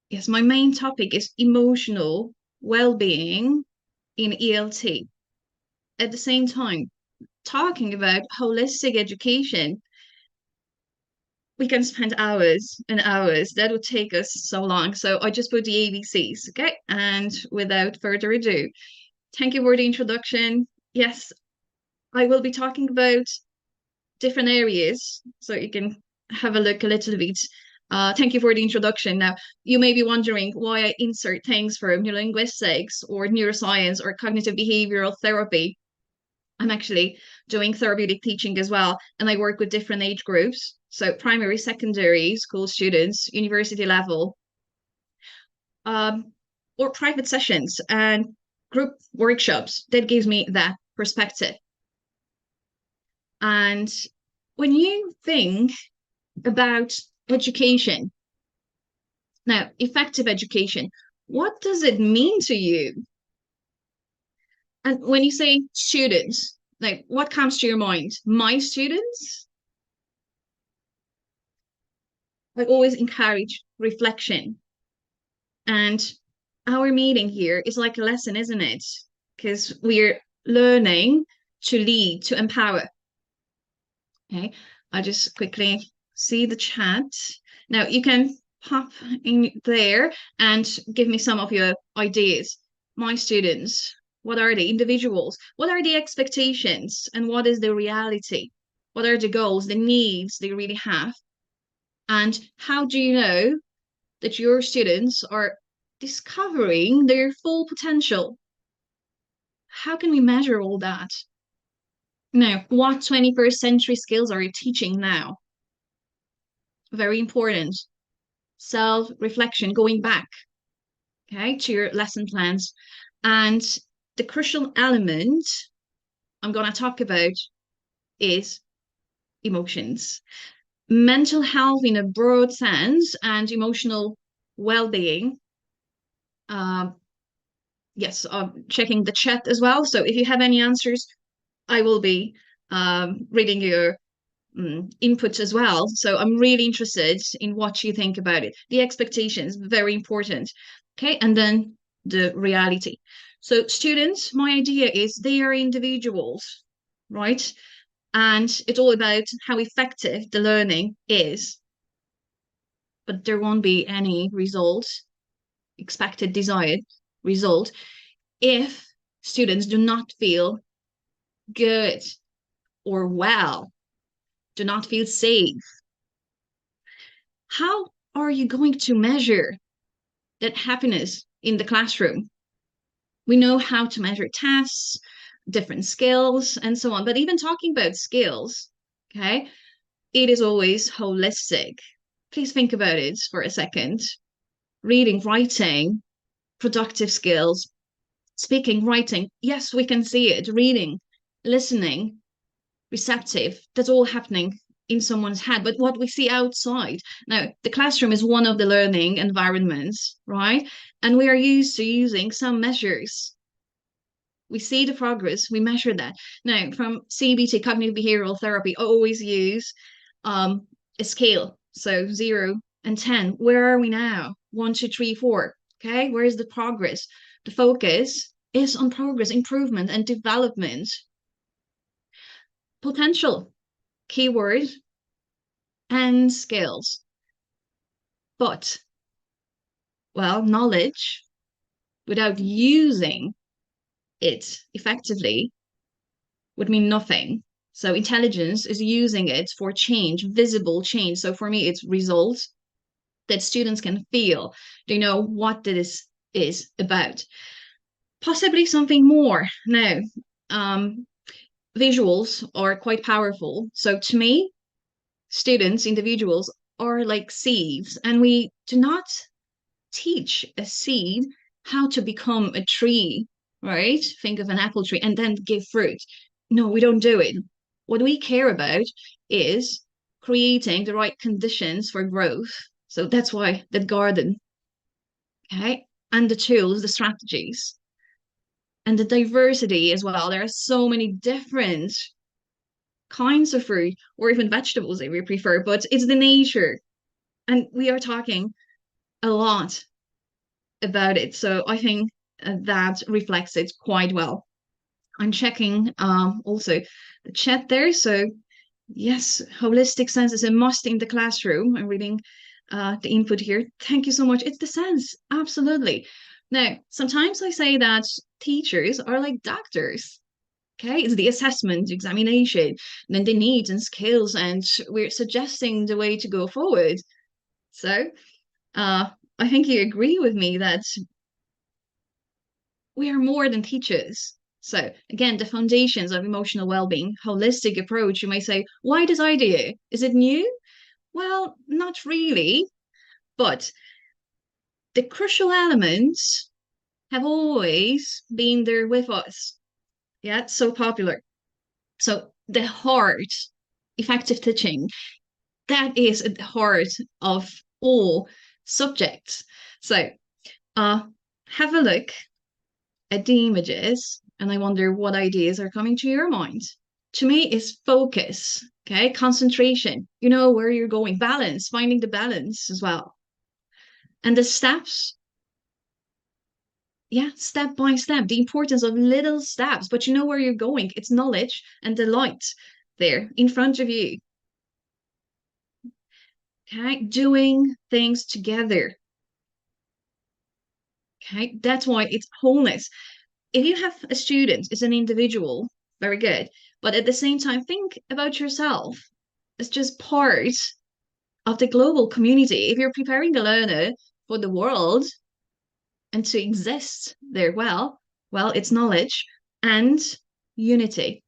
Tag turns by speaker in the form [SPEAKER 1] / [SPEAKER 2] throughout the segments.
[SPEAKER 1] Yes, my main topic is emotional well-being in ELT. At the same time, talking about holistic education, we can spend hours and hours. That would take us so long. So I just put the ABCs, okay? And without further ado, thank you for the introduction. Yes, I will be talking about different areas so you can have a look a little bit. Thank you for the introduction. Now, you may be wondering why I insert things from neurolinguistics or neuroscience or cognitive behavioral therapy. I'm actually doing therapeutic teaching as well, and I work with different age groups. So, primary, secondary school students, university level, um, or private sessions and group workshops. That gives me that perspective. And when you think about education, now, effective education, what does it mean to you? And when you say students, like what comes to your mind? My students? I always encourage reflection. And our meeting here is like a lesson, isn't it? Because we're learning to lead, to empower. Okay, I'll just quickly see the chat. Now you can pop in there and give me some of your ideas. My students, what are the individuals? What are the expectations? And what is the reality? What are the goals, the needs they really have? And how do you know that your students are discovering their full potential? How can we measure all that? Now, what 21st century skills are you teaching now? Very important. Self-reflection, going back, okay, to your lesson plans. And the crucial element I'm going to talk about is emotions. Mental health in a broad sense and emotional well-being. Uh, yes, checking the chat as well. So if you have any answers, I will be reading your input as well. So I'm really interested in what you think about it. The expectations, very important. Okay, and then the reality. So students, my idea is they are individuals, right? And it's all about how effective the learning is. But there won't be any result, expected desired result, if students do not feel good or well, do not feel safe. How are you going to measure that happiness in the classroom? We know how to measure tests, different skills, and so on. But even talking about skills, okay, it is always holistic. Please think about it for a second. Reading, writing, productive skills, speaking, writing. Yes, we can see it. Reading, listening, receptive. That's all happening in someone's head. But what we see outside, now, the classroom is one of the learning environments, right? And we are used to using some measures. We see the progress, we measure that. Now, from CBT, cognitive behavioral therapy, I always use a scale. So 0 and 10. Where are we now? 1, 2, 3, 4. Okay, where is the progress? The focus is on progress, improvement, and development. Potential, keyword, and skills. But, well, knowledge without using it effectively would mean nothing. So intelligence is using it for change, visible change. So for me, it's results that students can feel. They know what this is about. Possibly something more. Now, um, visuals are quite powerful. So to me, students, individuals are like seeds, and we do not teach a seed how to become a tree, right? Think of an apple tree and then give fruit. No, we don't do it. What we care about is creating the right conditions for growth. So that's why the garden, okay? And the tools, the strategies, and the diversity as well. There are so many different kinds of fruit or even vegetables if you prefer, but it's the nature. And we are talking a lot about it. So I think that reflects it quite well. I'm checking also the chat there. So yes, holistic sense is a must in the classroom. I'm reading the input here. Thank you so much. It's the sense, absolutely. Now, sometimes I say that teachers are like doctors. Okay, it's the assessment, examination, and then the needs and skills, and we're suggesting the way to go forward. So, I think you agree with me that we are more than teachers. So, again, the foundations of emotional well-being, holistic approach. You may say, why this idea? Is it new? Well, not really, but the crucial elements have always been there with us. Yeah, it's so popular. So the heart, effective teaching, that is at the heart of all subjects. So have a look at the images and I wonder what ideas are coming to your mind. To me, is focus, okay, concentration, you know where you're going, balance, finding the balance as well. And the steps, yeah, step by step, the importance of little steps, but you know where you're going. It's knowledge and delight there in front of you. Okay, doing things together. Okay, that's why it's wholeness. If you have a student, it's an individual, very good. But at the same time, think about yourself. It's just part of the global community. If you're preparing a learner for the world and to exist there well, it's knowledge and unity,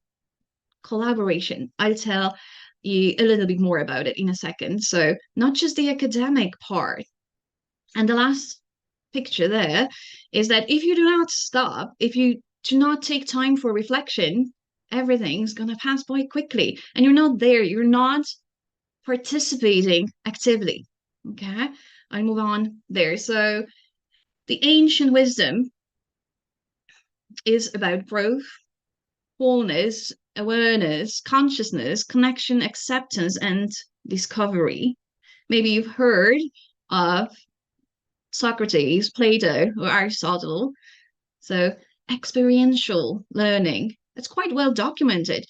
[SPEAKER 1] collaboration. I'll tell you a little bit more about it in a second. So, not just the academic part. And the last picture there is that if you do not stop, if you do not take time for reflection, everything's going to pass by quickly and you're not there. You're not participating actively. Okay. I move on there. So the ancient wisdom is about growth, wholeness, awareness, consciousness, connection, acceptance, and discovery. Maybe you've heard of Socrates, Plato, or Aristotle. So, experiential learning. It's quite well documented.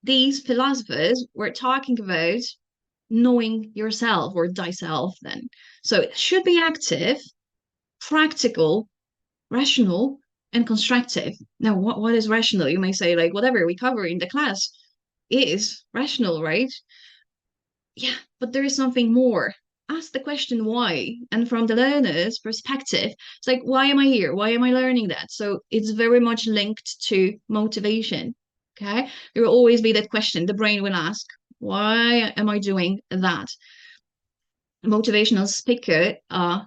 [SPEAKER 1] These philosophers were talking about knowing yourself or thyself, then. So, it should be active, practical, rational, and constructive. Now, what is rational? You may say, like, whatever we cover in the class is rational, right? Yeah, but there is something more. Ask the question why. And from the learner's perspective, it's like, why am I here? Why am I learning that? So it's very much linked to motivation. Okay. There will always be that question the brain will ask, why am I doing that? Motivational speaker,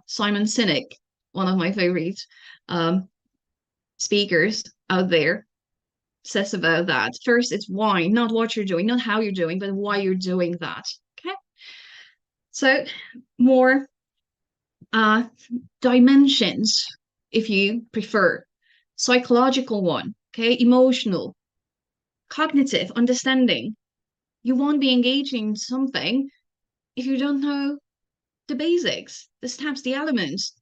[SPEAKER 1] Simon Sinek, one of my favorite um, speakers out there, says about that. First, it's why, not what you're doing, not how you're doing, but why you're doing that. Okay. So more uh, dimensions, if you prefer. Psychological one, okay, emotional, cognitive, understanding. You won't be engaging in something if you don't know the basics, the steps, the elements.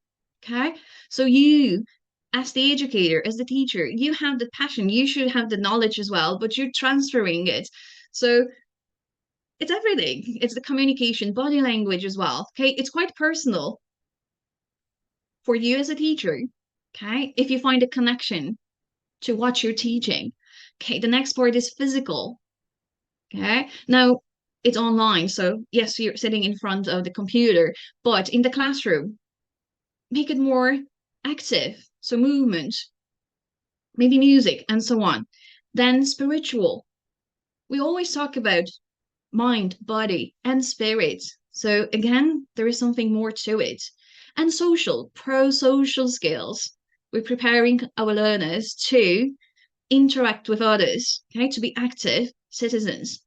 [SPEAKER 1] Okay. So you, as the educator, as the teacher, you have the passion, you should have the knowledge as well, but you're transferring it. So it's everything. It's the communication, body language as well. Okay. It's quite personal for you as a teacher. Okay. If you find a connection to what you're teaching. Okay. The next part is physical. Okay. Now it's online. So yes, you're sitting in front of the computer, but in the classroom, make it more active. So movement, maybe music, and so on. Then spiritual. We always talk about mind, body, and spirit. So again, there is something more to it. And social, pro-social skills. We're preparing our learners to interact with others, okay, to be active citizens.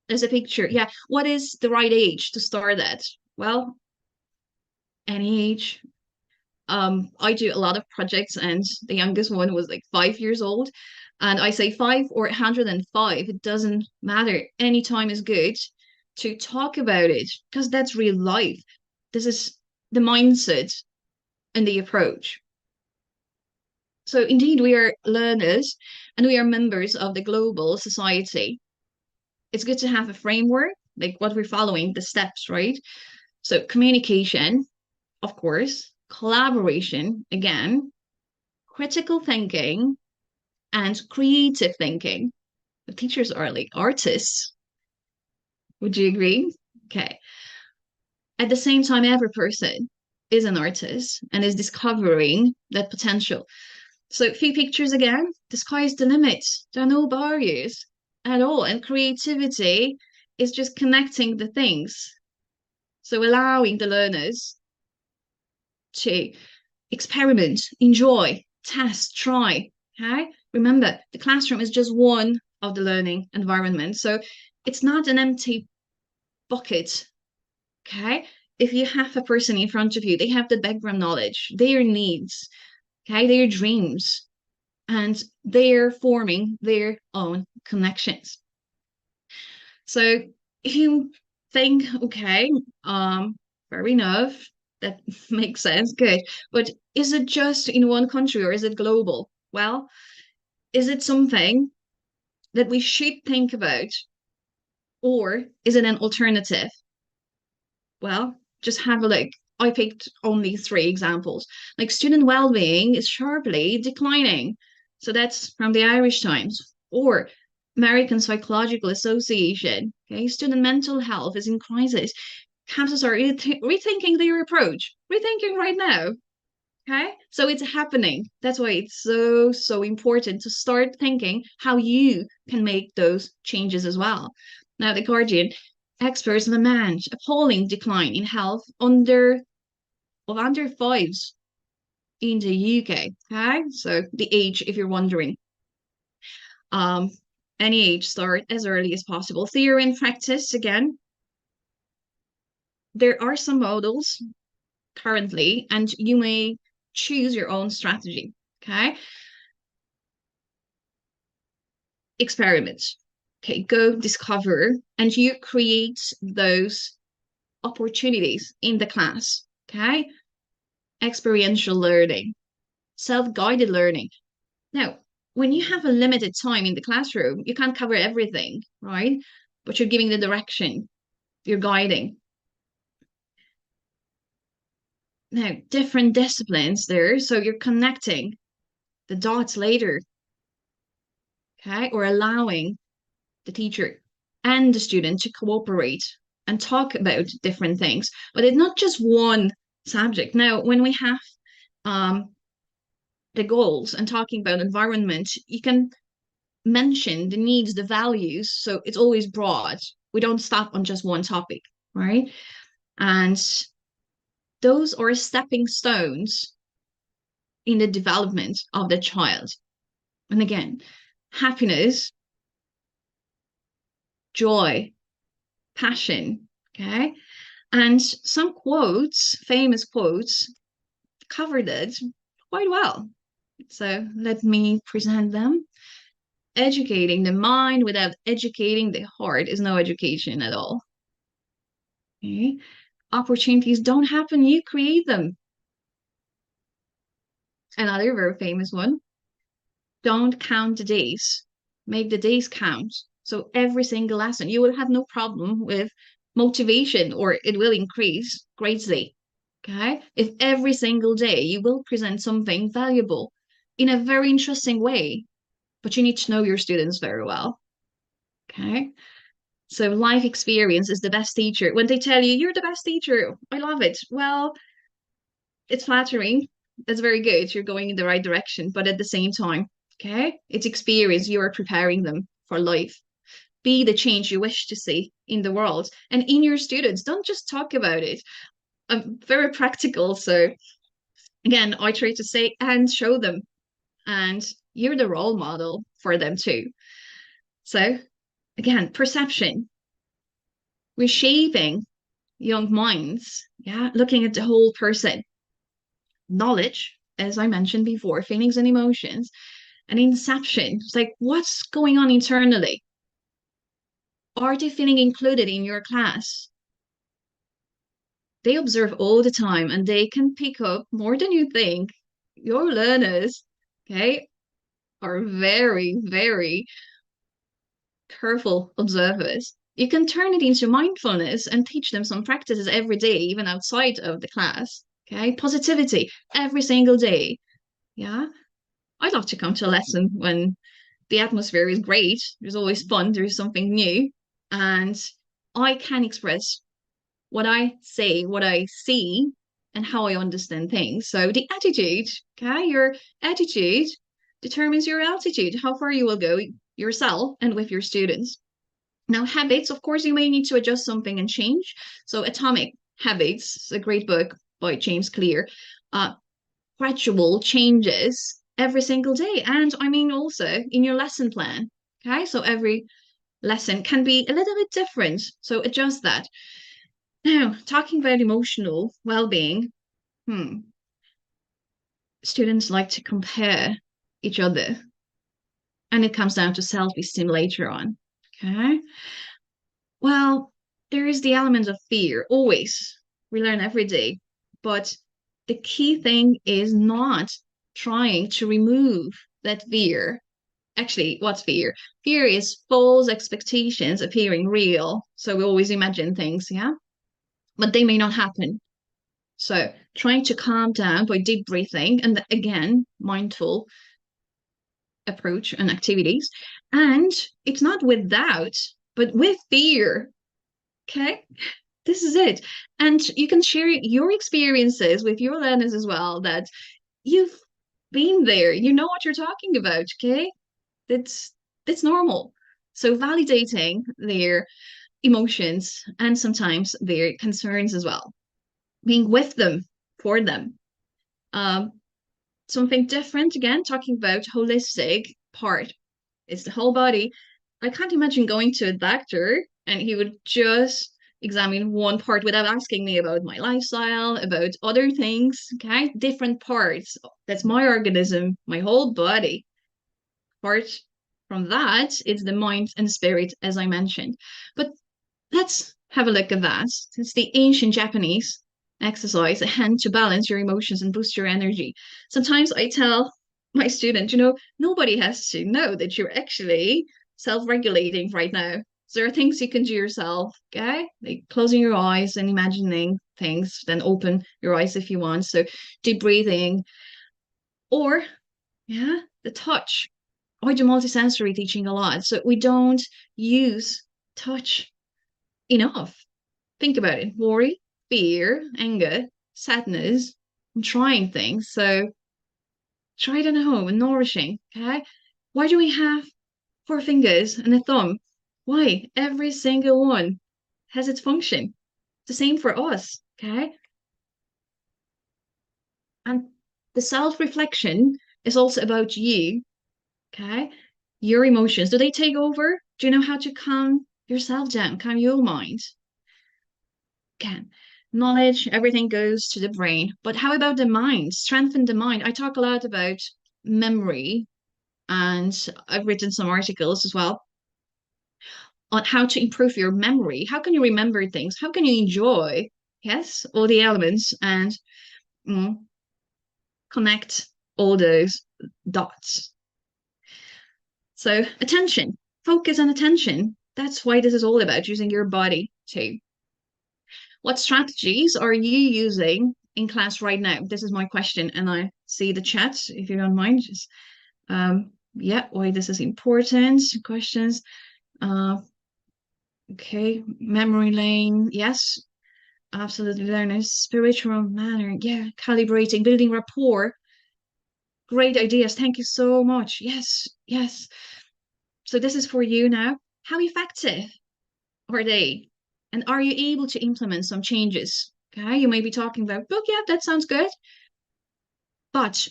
[SPEAKER 1] There's a picture. Yeah. What is the right age to start that? Well, any age. I do a lot of projects, and the youngest one was like 5 years old. And I say 5 or 105, it doesn't matter. Any time is good to talk about it because that's real life. This is the mindset and the approach. So, indeed, we are learners and we are members of the global society. It's good to have a framework, like what we're following, the steps, right? So, communication, of course, collaboration, again, critical thinking, and creative thinking. The teachers are like artists. Would you agree? Okay. At the same time, every person is an artist and is discovering that potential. So, a few pictures again. The sky is the limit. There are no barriers at all. And creativity is just connecting the things. So, allowing the learners to experiment, enjoy, test, try. Okay. Remember, the classroom is just one of the learning environments. So, it's not an empty bucket. Okay. If you have a person in front of you, they have the background knowledge, their needs, okay, their dreams, and they're forming their own connections. So if you think, okay, fair enough, that makes sense, good. But is it just in one country or is it global? Well, is it something that we should think about, or is it an alternative? Well, just have a look. I picked only three examples. Like student well-being is sharply declining. So that's from the Irish Times. Or American Psychological Association. Okay, student mental health is in crisis. Campuses are rethinking their approach, rethinking right now. Okay, so it's happening. That's why it's so important to start thinking how you can make those changes as well. Now, the Guardian experts lament appalling decline in health under fives in the UK. Okay, so the age, if you're wondering, um, any age, start as early as possible. Theory and practice again. There are some models currently, and you may choose your own strategy. Okay, experiments. Okay, go discover, and you create those opportunities in the class. Okay, experiential learning, self-guided learning. Now, when you have a limited time in the classroom, you can't cover everything, right? But you're giving the direction, you're guiding. Now, different disciplines there, so you're connecting the dots later, okay? Or allowing the teacher and the student to cooperate and talk about different things. But it's not just one subject. Now, when we have um, the goals and talking about environment, you can mention the needs, the values. So it's always broad. We don't stop on just one topic, right? And those are stepping stones in the development of the child. And again, happiness, joy, passion, okay? And some quotes, famous quotes, covered it quite well. So let me present them. Educating the mind without educating the heart is no education at all. Okay? Opportunities don't happen, you create them. Another very famous one. Don't count the days, make the days count. So every single lesson, you will have no problem with motivation, or it will increase greatly. Okay. If every single day you will present something valuable in a very interesting way, but you need to know your students very well. Okay. So life experience is the best teacher. When they tell you you're the best teacher, I love it. Well, it's flattering. That's very good. You're going in the right direction. But at the same time, okay, it's experience. You are preparing them for life. Be the change you wish to see in the world and in your students. Don't just talk about it. I'm very practical. So again, I try to say and show them. And you're the role model for them too. So again, perception, reshaping young minds. Yeah, looking at the whole person. Knowledge, as I mentioned before, feelings and emotions, an inception. It's like, what's going on internally? Are they feeling included in your class? They observe all the time and they can pick up more than you think. Your learners, okay, are very, very careful observers. You can turn it into mindfulness and teach them some practices every day, even outside of the class. Okay, positivity every single day. Yeah, I'd love to come to a lesson when the atmosphere is great. There's always fun, there's something new, and I can express what I say, what I see, and how I understand things. So the attitude, okay, your attitude determines your altitude, how far you will go yourself and with your students. Now, habits, of course, you may need to adjust something and change. So, Atomic Habits is a great book by James Clear. Uh, Gradual changes every single day. And I mean, also in your lesson plan. Okay, so every lesson can be a little bit different. So, adjust that. Now, talking about emotional well being, students like to compare each other, and it comes down to self esteem later on. Okay. Well, there is the element of fear, always. We learn every day. But the key thing is not trying to remove that fear. Actually, what's fear? Fear is false expectations appearing real. So we always imagine things, yeah? But they may not happen. So trying to calm down by deep breathing and again, mindful approach and activities. And it's not without, but with fear. Okay. This is it. And you can share your experiences with your learners as well, that you've been there, you know what you're talking about, okay? That's normal. So validating their emotions and sometimes their concerns as well. Being with them for them. Um, Something different again, talking about holistic part. It's the whole body. I can't imagine going to a doctor and he would just examine one part without asking me about my lifestyle, about other things, okay? Different parts. That's my organism, my whole body. Apart from that, it's the mind and spirit, as I mentioned. But let's have a look at that. It's the ancient Japanese exercise, a hand to balance your emotions and boost your energy. Sometimes I tell my students, nobody has to know that you're actually self-regulating right now. So there are things you can do yourself, okay? Like closing your eyes and imagining things, then open your eyes if you want. So deep breathing, or yeah, the touch. I do multisensory teaching a lot. So we don't use touch enough. Think about it. Worry, fear, anger, sadness, and trying things. So try it at home and nourishing. Okay. Why do we have four fingers and a thumb? Why? Every single one has its function. The same for us. Okay. And the self-reflection is also about you. Okay. Your emotions. Do they take over? Do you know how to calm yourself down, calm your mind? Can. Knowledge, everything goes to the brain. But how about the mind? Strengthen the mind. I talk a lot about memory, and I've written some articles as well on how to improve your memory. How can you remember things? How can you enjoy, yes, all the elements and mm, connect all those dots? So, attention, focus on attention. That's why this is all about using your body too. What strategies are you using in class right now? This is my question, and I see the chat. If you don't mind, just yeah, why this is important. Questions. Uh, okay, memory lane. Yes, absolutely. Learners, spiritual manner. Yeah, calibrating, building rapport. Great ideas. Thank you so much. Yes, yes. So this is for you now. How effective are they? And are you able to implement some changes? Okay, you may be talking about, book, yeah, that sounds good. But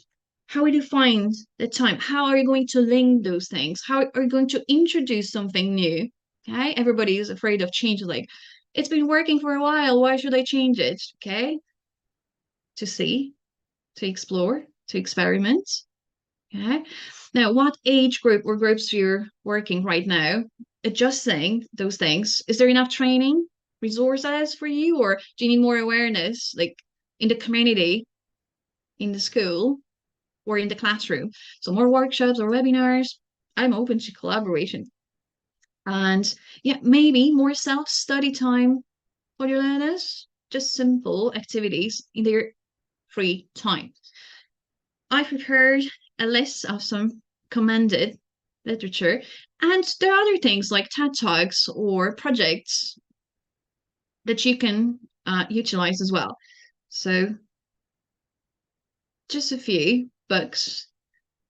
[SPEAKER 1] how will you find the time? How are you going to link those things? How are you going to introduce something new? Okay, everybody is afraid of change. Like, it's been working for a while. Why should I change it? Okay, to see, to explore, to experiment. Okay. Now, what age group or groups you're working right now? Adjusting those things. Is there enough training resources for you, or do you need more awareness, like in the community, in the school, or in the classroom? So more workshops or webinars. I'm open to collaboration. And yeah, maybe more self-study time for your learners. Just simple activities in their free time. I prepared a list of some commended literature, and there are other things like TED Talks or projects that you can utilize as well. So, just a few books.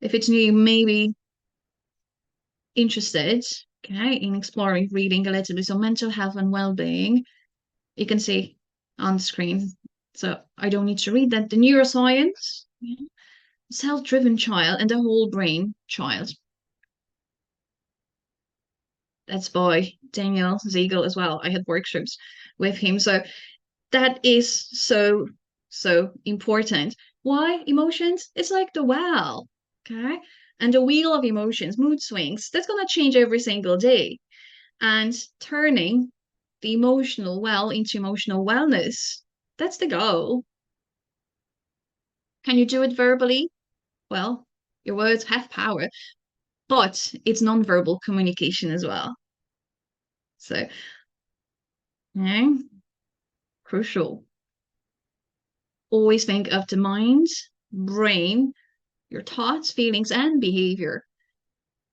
[SPEAKER 1] If it's new, maybe interested, okay, in exploring reading a little bit. So, mental health and well-being, you can see on the screen. So, I don't need to read that. The neuroscience, self-driven child, and the whole brain child. That's by Daniel Ziegel as well. I had workshops with him. So that is so important. Why emotions? It's like the well, okay? And the wheel of emotions, mood swings, that's going to change every single day. And turning the emotional well into emotional wellness, that's the goal. Can you do it verbally? Well, your words have power, but it's nonverbal communication as well. So, yeah, crucial. Always think of the mind, brain, your thoughts, feelings, and behavior.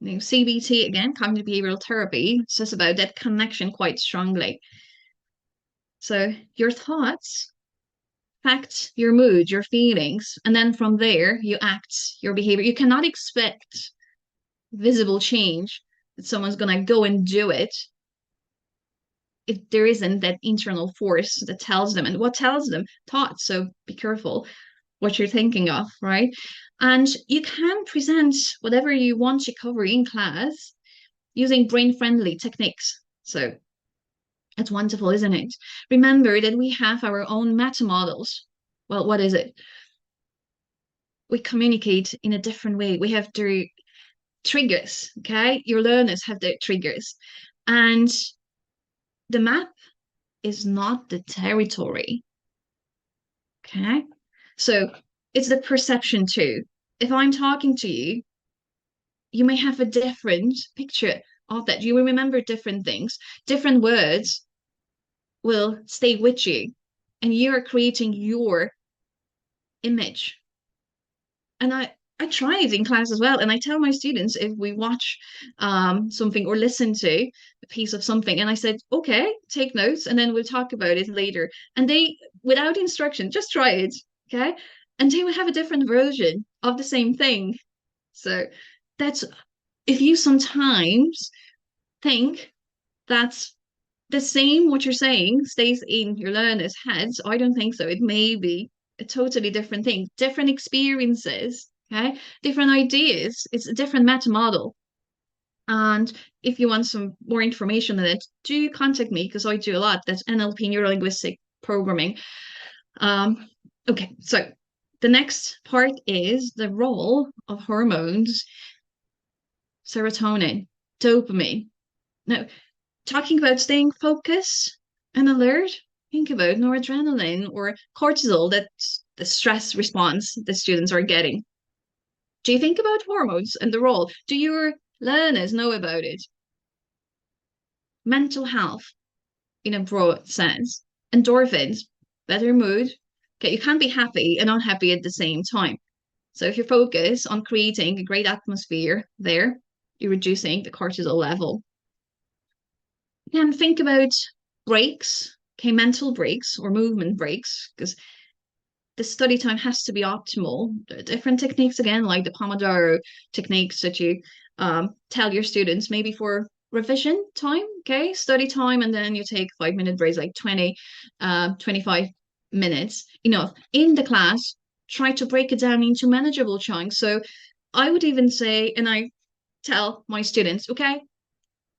[SPEAKER 1] You know, CBT again, cognitive behavioral therapy, says about that connection quite strongly. So your thoughts affect your mood, your feelings, and then from there you act your behavior. You cannot expect visible change that someone's gonna go and do it if there isn't that internal force that tells them. And what tells them? Thoughts. So be careful what you're thinking of, right? And you can present whatever you want to cover in class using brain friendly techniques. So it's wonderful, isn't it? Remember that we have our own meta models. Well, what is it? We communicate in a different way. We have the triggers, okay? Your learners have their triggers. And the map is not the territory, okay? So it's the perception too. If I'm talking to you, you may have a different picture of that. You will remember different things. Different words will stay with you, and you are creating your image. And I try it in class as well. And I tell my students if we watch something or listen to a piece of something, and I said, okay, take notes, and then we'll talk about it later. And they, without instruction, just try it, okay? And they will have a different version of the same thing. So that's if you sometimes think that's the same, what you're saying stays in your learner's heads. I don't think so. It may be a totally different thing, different experiences, okay, different ideas. It's a different meta model. And if you want some more information on it, do contact me because I do a lot. That's NLP, neuro linguistic programming. Um, okay, so the next part is the role of hormones, serotonin, dopamine. Now, talking about staying focused and alert, think about noradrenaline or cortisol, that's the stress response the students are getting. Do you think about hormones and the role? Do your learners know about it? Mental health, in a broad sense. Endorphins, better mood. Okay, you can't be happy and unhappy at the same time. So if you focus on creating a great atmosphere there, you're reducing the cortisol level. And think about breaks, okay, mental breaks or movement breaks, because the study time has to be optimal. There are different techniques again, like the Pomodoro techniques that you tell your students maybe for revision time, okay, study time, and then you take 5 minute breaks, like 25 minutes. Enough. In the class, try to break it down into manageable chunks. So I would even say, and I tell my students, okay,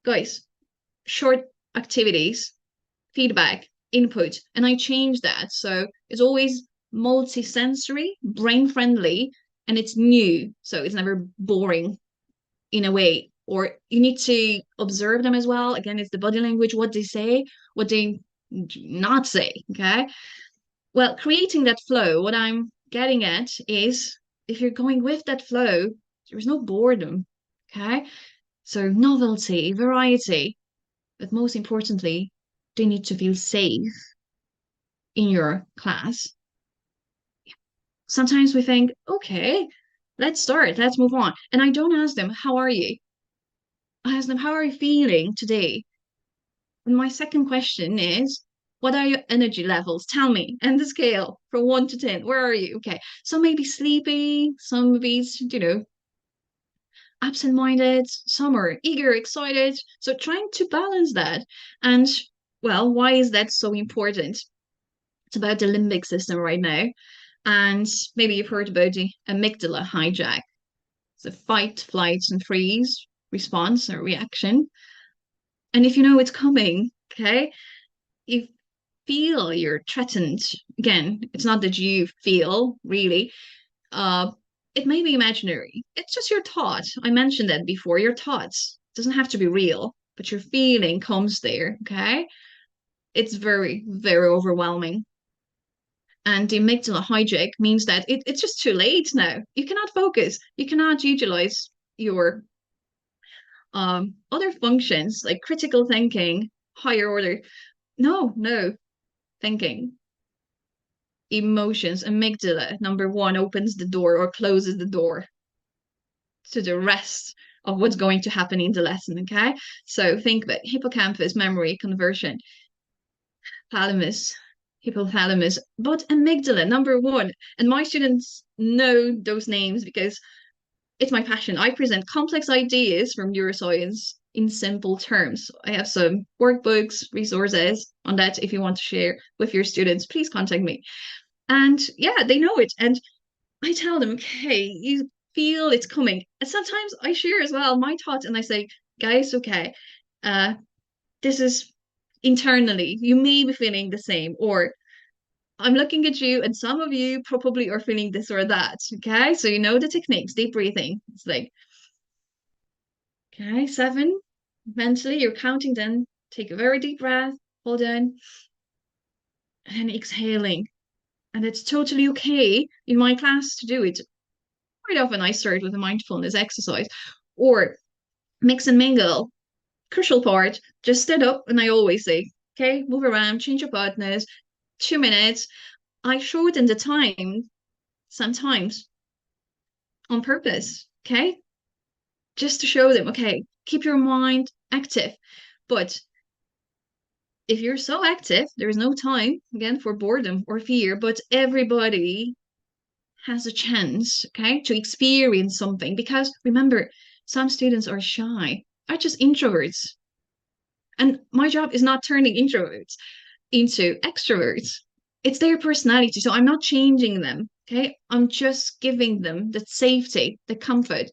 [SPEAKER 1] guys, short activities, feedback, input, and I change that. So it's always multi-sensory, brain friendly, and it's new, so it's never boring in a way. Or you need to observe them as well. Again, it's the body language, what they say, what they not say. Okay. Well, creating that flow, what I'm getting at is if you're going with that flow, there's no boredom. Okay. So novelty, variety, but most importantly, they need to feel safe in your class. Sometimes we think, okay, let's start, let's move on. And I don't ask them, how are you? I ask them, how are you feeling today? And my second question is, what are your energy levels? Tell me. And the scale from 1 to 10, where are you? Okay. Some may be sleepy, some may be, absent-minded, some are eager, excited. So trying to balance that. And well, why is that so important? It's about the limbic system right now. And maybe you've heard about the amygdala hijack. It's a fight, flight, and freeze response or reaction. And if you know it's coming, okay, you feel you're threatened. Again, it's not that you feel really. Uh, it may be imaginary. It's just your thought. I mentioned that before. Your thoughts it doesn't have to be real, but your feeling comes there. Okay, it's very, very overwhelming. And the amygdala hijack means that it's just too late now. You cannot focus. You cannot utilize your other functions like critical thinking, higher order. No, no, thinking, emotions, amygdala, number one, opens the door or closes the door to the rest of what's going to happen in the lesson. Okay. So think about hippocampus, memory, conversion, thalamus, hypothalamus, but amygdala, number one. And my students know those names because it's my passion. I present complex ideas from neuroscience in simple terms. I have some workbooks, resources on that. If you want to share with your students, please contact me. And yeah, they know it. And I tell them, okay, you feel it's coming. And sometimes I share as well my thoughts and I say, guys, okay, uh, this is internally, you may be feeling the same, or I'm looking at you and some of you probably are feeling this or that. Okay. So you know the techniques, deep breathing. It's like, okay, 7. Mentally, you're counting then. Take a very deep breath, hold on, and exhaling. And it's totally okay in my class to do it. Quite often I start with a mindfulness exercise or mix and mingle. Crucial part, just stand up and I always say, okay, move around, change your partners, 2 minutes. I shorten the time sometimes on purpose, okay? Just to show them, okay, keep your mind active. But if you're so active, there is no time again for boredom or fear, but everybody has a chance, okay, to experience something. Because remember, some students are shy, are just introverts. And my job is not turning introverts into extroverts. It's their personality. So I'm not changing them. Okay. I'm just giving them the safety, the comfort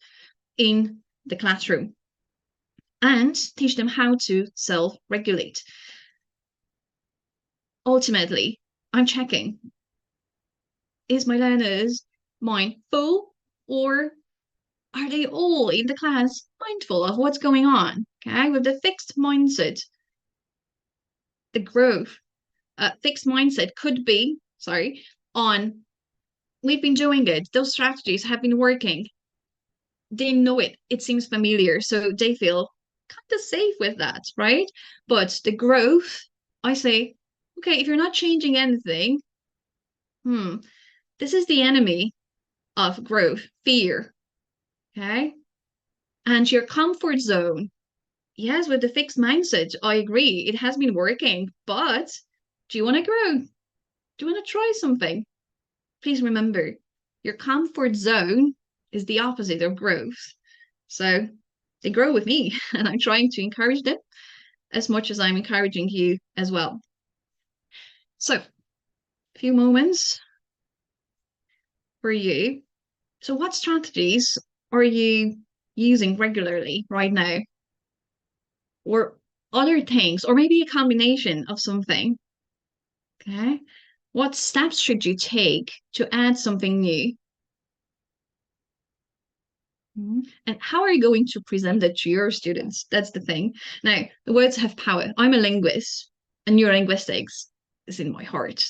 [SPEAKER 1] in the classroom and teach them how to self regulate. Ultimately, I'm checking, is my learner's mind full, or are they all in the class mindful of what's going on? Okay. With the fixed mindset, the growth, fixed mindset could be, sorry, on we've been doing it. Those strategies have been working. They know it. It seems familiar. So they feel kind of safe with that, right? But the growth, I say, okay, if you're not changing anything, hmm, this is the enemy of growth, fear. Okay. And your comfort zone. Yes, with the fixed mindset, I agree. It has been working, but do you want to grow? Do you want to try something? Please remember, your comfort zone is the opposite of growth. So they grow with me, and I'm trying to encourage them as much as I'm encouraging you as well. So, a few moments for you. So, what strategies are you using regularly right now? Or other things, or maybe a combination of something? Okay. What steps should you take to add something new? Mhm. And how are you going to present that to your students? That's the thing. Now, the words have power. I'm a linguist, and neurolinguistics is in my heart.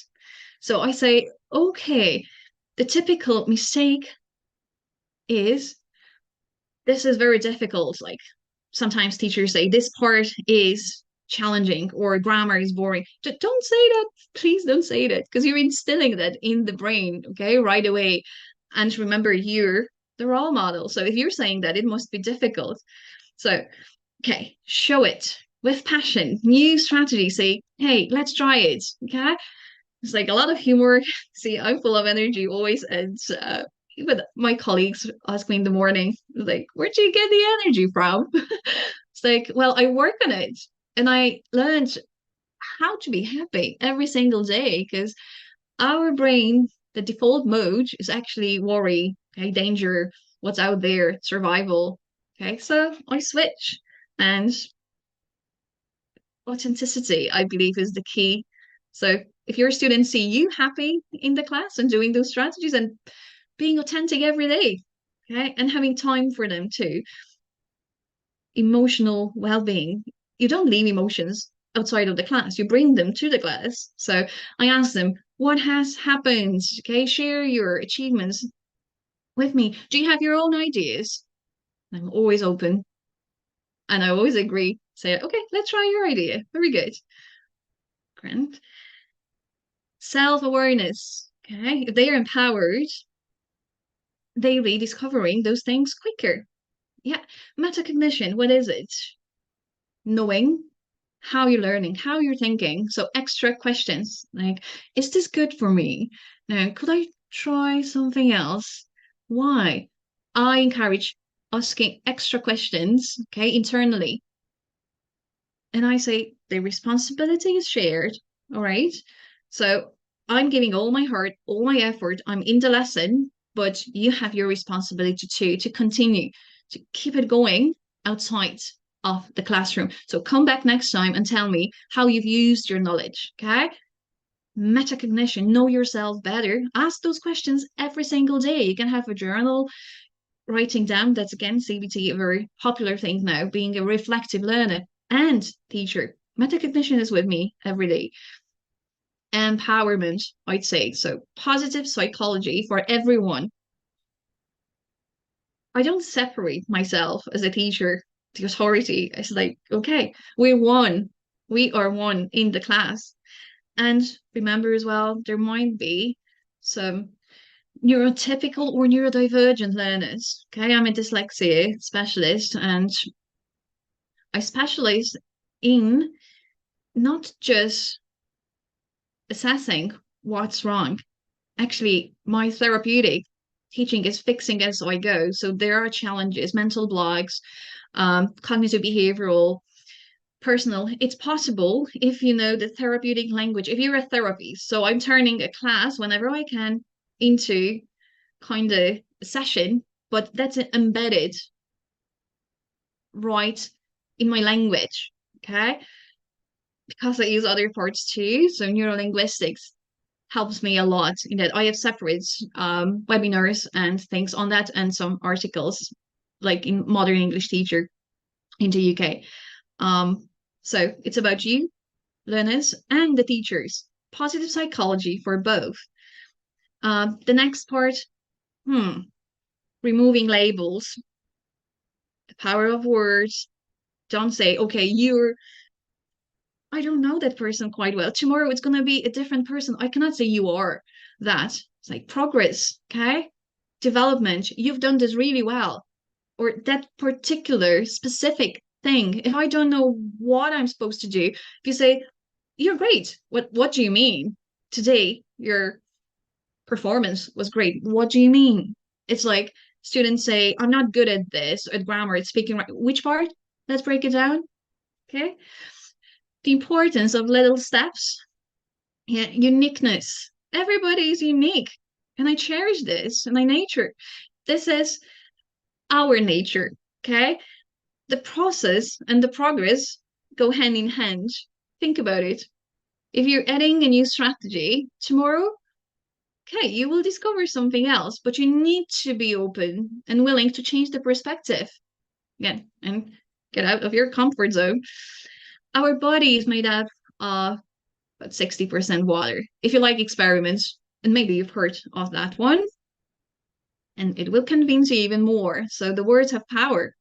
[SPEAKER 1] So I say, okay, the typical mistake is this is very difficult. Like sometimes teachers say this part is challenging or grammar is boring. Don't say that. Please don't say that because you're instilling that in the brain, okay, right away. And remember, you're the role model. So if you're saying that, it must be difficult. So, okay, show it with passion, new strategy. Say, hey, let's try it. Okay. It's like a lot of humor. See, I'm full of energy always. And even my colleagues ask me in the morning, like, where do you get the energy from? It's like, well, I work on it. And I learned how to be happy every single day because our brain, the default mode is actually worry, okay, danger, what's out there, survival. Okay, so I switch. And authenticity, I believe, is the key. So if your students see you happy in the class and doing those strategies and being authentic every day, okay, and having time for them too, emotional well-being. You don't leave emotions outside of the class, you bring them to the class. So I ask them, what has happened? Okay, share your achievements with me. Do you have your own ideas? I'm always open and I always agree. Say, okay, let's try your idea. Very good. Grant. Self-awareness. Okay. If they are empowered, they rediscovering those things quicker. Yeah. Metacognition, what is it? Knowing how you're learning, how you're thinking. So extra questions like, is this good for me? Now, could I try something else? Why? I encourage asking extra questions, okay, internally. And I say the responsibility is shared. All right. So I'm giving all my heart, all my effort. I'm in the lesson, but you have your responsibility too to continue to keep it going outside of the classroom. So come back next time and tell me how you've used your knowledge. Okay. Metacognition, know yourself better. Ask those questions every single day. You can have a journal, writing down. That's again CBT, a very popular thing now, being a reflective learner and teacher. Metacognition is with me every day. Empowerment, I'd say. So positive psychology for everyone. I don't separate myself as a teacher, the authority. It's like, okay, we're one. We are one in the class. And remember as well, there might be some neurotypical or neurodivergent learners. Okay, I'm a dyslexia specialist and I specialize in not just assessing what's wrong. Actually, my therapeutic teaching is fixing as I go. So there are challenges, mental blocks, cognitive behavioral, personal. It's possible if you know the therapeutic language, if you're a therapist. So I'm turning a class whenever I can into kind of a session, but that's embedded right in my language. Okay. Because I use other parts too. So neurolinguistics helps me a lot in that I have separate webinars and things on that and some articles like in Modern English Teacher in the UK. So it's about you, learners, and the teachers. Positive psychology for both. The next part, hmm, removing labels, the power of words. Don't say, okay, I don't know that person quite well. Tomorrow it's going to be a different person. I cannot say you are that. It's like progress, okay? Development. You've done this really well. Or that particular specific thing. If I don't know what I'm supposed to do, if you say, you're great. What do you mean? Today your performance was great. What do you mean? It's like students say, I'm not good at this, at grammar, at speaking right. Which part? Let's break it down. Okay. The importance of little steps. Yeah, uniqueness. Everybody is unique. And I cherish this and my nature. This is our nature. Okay. The process and the progress go hand in hand. Think about it. If you're adding a new strategy tomorrow, okay, you will discover something else, but you need to be open and willing to change the perspective again and get out of your comfort zone. Our body is made up of about 60% water. If you like experiments, and maybe you've heard of that one, and it will convince you even more. So the words have power.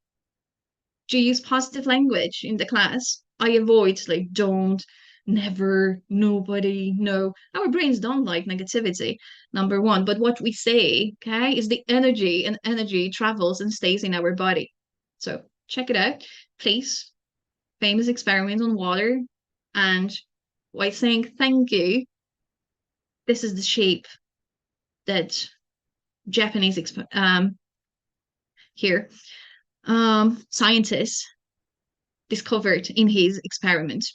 [SPEAKER 1] Do you use positive language in the class? I avoid like don't, never, nobody, no. Our brains don't like negativity, number one. But what we say, okay, is the energy, and energy travels and stays in our body. So check it out, please. Famous experiment on water. And by saying thank you, this is the shape that Japanese here scientists discovered in his experiment.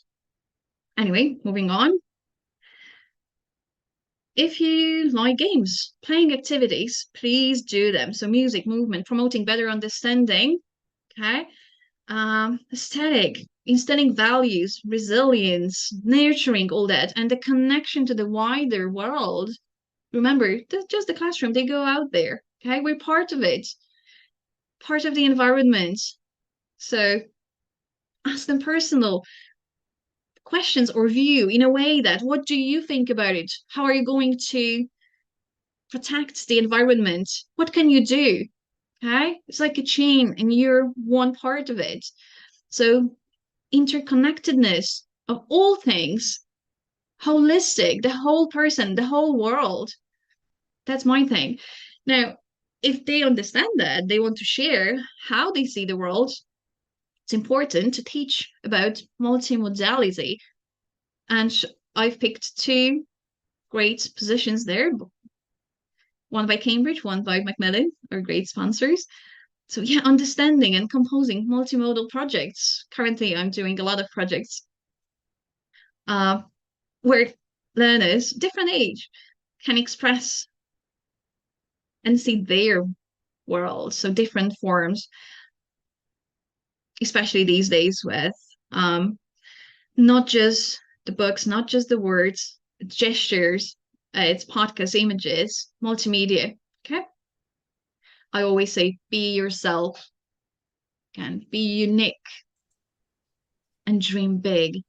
[SPEAKER 1] Anyway, moving on. If you like games, playing activities, please do them. So music, movement, promoting better understanding, okay? Aesthetic, instilling values, resilience, nurturing all that, and the connection to the wider world. Remember, that's just the classroom. They go out there, okay? We're part of it, part of the environment. So ask them personal questions or view in a way that what do you think about it? How are you going to protect the environment? What can you do? Okay, it's like a chain and you're one part of it. So interconnectedness of all things, holistic, the whole person, the whole world. That's my thing. Now, if they understand that, they want to share how they see the world, it's important to teach about multimodality. And I've picked two great positions there, one by Cambridge, one by Macmillan, are great sponsors. So yeah, understanding and composing multimodal projects. Currently, I'm doing a lot of projects uh, where learners, different age, can express and see their world. So different forms, especially these days with um, not just the books, not just the words, it's gestures, it's podcast images, multimedia. Okay. I always say be yourself and be unique and dream big.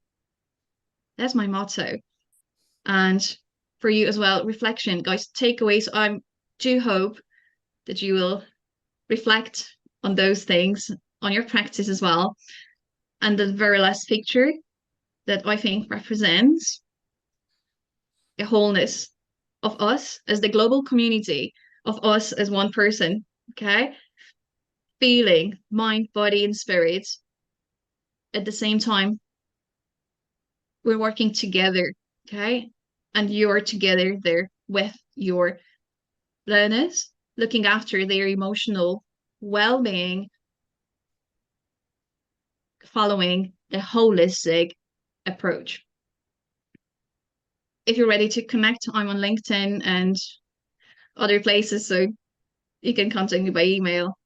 [SPEAKER 1] That's my motto. And for you as well, reflection, guys, takeaways. I do hope that you will reflect on those things, on your practice as well. And the very last picture that I think represents the wholeness of us as the global community, of us as one person, okay? Feeling, mind, body, and spirit at the same time. We're working together, okay? And you're together there with your learners, looking after their emotional well-being, following the holistic approach. If you're ready to connect, I'm on LinkedIn and other places, so you can contact me by email.